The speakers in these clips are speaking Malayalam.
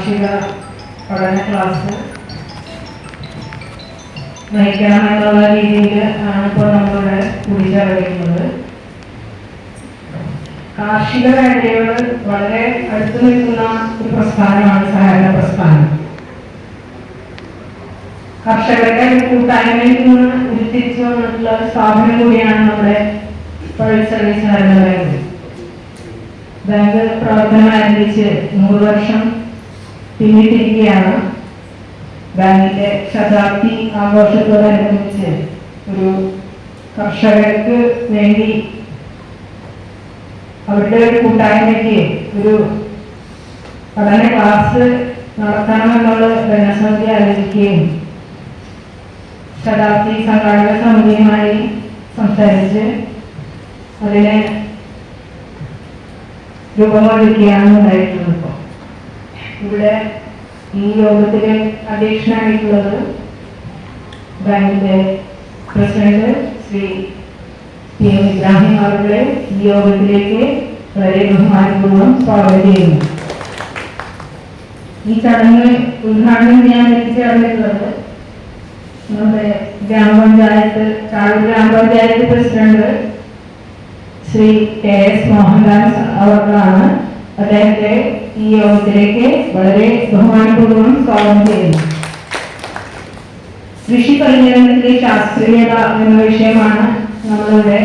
കാർഷിക പഠന ക്ലാസ് നയിക്കണമെന്നുള്ള രീതിയിൽ ആണ് ഇപ്പോൾ നമ്മളിവിടെ കൂടിച്ചേർന്നിരിക്കുന്നത്. കാർഷിക മേഖലയോട് വളരെ അടുത്തു നിൽക്കുന്ന ഒരു പ്രസ്ഥാനമാണ് സഹകരണ പ്രസ്ഥാനം. കർഷകരുടെ കൂട്ടായ്മയിൽ നിന്ന് ഉരുത്തിരിച്ചു വന്നിട്ടുള്ള സ്ഥാപനം കൂടിയാണ് നമ്മുടെ പബ്ലിക് സർവീസ് സഹകരണ ബാങ്ക്. ബാങ്ക് പ്രവർത്തനം ആരംഭിച്ച് 100 വർഷം പിന്നിട്ടിരിക്കുകയാണ്. ബാങ്കിന്റെ ശതാബ്ദി ആഘോഷത്തോടനുബന്ധിച്ച് ഒരു കർഷകർക്ക് വേണ്ടി അവരുടെ ഒരു കൂട്ടായ്മയ്ക്ക് ഒരു പഠന ക്ലാസ് നടത്തണമെന്നുള്ള ഭരണസമിതി ആലോചിക്കുകയും ശതാബ്ദി സംഘാടക സമിതിയുമായി സംസാരിച്ച് അതിനെ രൂപമൊരുക്കുകയാണ് ഉണ്ടായിട്ടുള്ളത്. ഇപ്പോൾ ഇവിടെ ഈ യോഗത്തിലെ അധ്യക്ഷനായിട്ടുള്ളത് ബാങ്കിന്റെ പ്രസിഡന്റ് ശ്രീ PM ഇബ്രാഹിം അവരുടെ ഈ യോഗത്തിലേക്ക് വളരെ ബഹുമാനപൂർവ്വം സ്വാഗതം ചെയ്യുന്നു. ഈ ചടങ്ങ് ഉദ്ഘാടനം ചെയ്യാൻ എത്തിച്ചേർന്നിട്ടുള്ളത് നമ്മുടെ ഗ്രാമപഞ്ചായത്ത് ചാഴൂർ ഗ്രാമപഞ്ചായത്ത് പ്രസിഡന്റ് ശ്രീ KS മോഹൻദാസ് അവർക്കാണ്. അദ്ദേഹത്തെ ഈ യോഗത്തിലേക്ക് വളരെ ബഹുമാനപൂർവ്വം സ്വാഗതം ചെയ്യുന്നു. കൃഷി പരിചരണത്തിലെ ശാസ്ത്രീയത എന്ന വിഷയമാണ് നമ്മളിവിടെ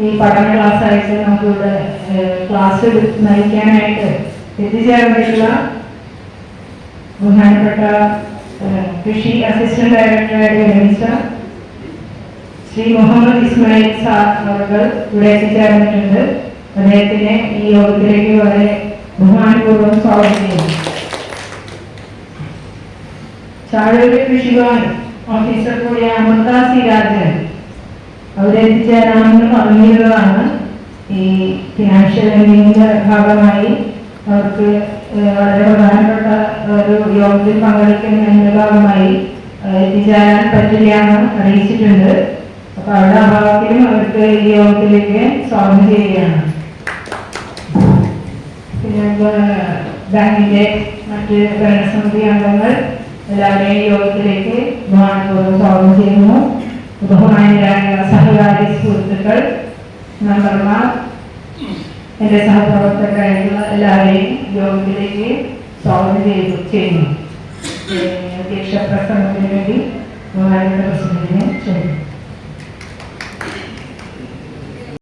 ഈ പഠന ക്ലാസ് ആയിട്ട് നമുക്കിവിടെ ക്ലാസ് നയിക്കാനായിട്ട് എത്തിച്ചേർന്നിട്ടുള്ള ബഹുമാനപ്പെട്ട കൃഷി അസിസ്റ്റന്റ് ഡയറക്ടറായിട്ട് വിരമിച്ച ശ്രീ മുഹമ്മദ് ഇസ്മായിൽ സാർ അവർ ഇവിടെ എത്തിച്ചേർന്നിട്ടുണ്ട്. അദ്ദേഹത്തിനെ ഈ യോഗത്തിലേക്ക് വളരെ ബഹുമാനപൂർവ്വം സ്വാഗതം ചെയ്യുന്നു. ചാഴൂർ കൃഷിഭവൻ ഓഫീസർ കൂടിയ അമൃത സി രാജൻ അവരെത്തിച്ചേരാമെന്ന് പറഞ്ഞിരുന്നതാണ്. ഈ ഫിനാൻഷ്യൽ ലെൻഡിങ്ങിന്റെ ഭാഗമായി അവർക്ക് വളരെ പ്രധാനപ്പെട്ട ഒരു യോഗത്തിൽ പങ്കെടുക്കുന്നതിന്റെ ഭാഗമായി എത്തിച്ചേരാൻ പറ്റില്ല എന്ന് അറിയിച്ചിട്ടുണ്ട്. അപ്പൊ അവരുടെ അഭാവത്തിലും അവർക്ക് ഈ യോഗത്തിലേക്ക് സ്വാഗതം ചെയ്യുകയാണ്. പിന്നെ ബാങ്കിന്റെ മറ്റ് ഭരണസമിതി അംഗങ്ങൾ എല്ലാവരെയും യോഗത്തിലേക്ക് ബഹുമാനപൂർവ്വം സ്വാഗതം ചെയ്യുന്നു. ബഹുമാനരായ സഹകാരി സുഹൃത്തുക്കൾ, മെമ്പർമാർ, എന്റെ സഹപ്രവർത്തകരായിട്ടുള്ള എല്ലാവരെയും യോഗത്തിലേക്ക് സ്വാഗതം ചെയ്യുന്നു. അധ്യക്ഷ പ്രസംഗത്തിന് വേണ്ടി ബഹുമാനപ്പെട്ട പ്രസിഡന്റിനെ ക്ഷണിക്കുന്നു.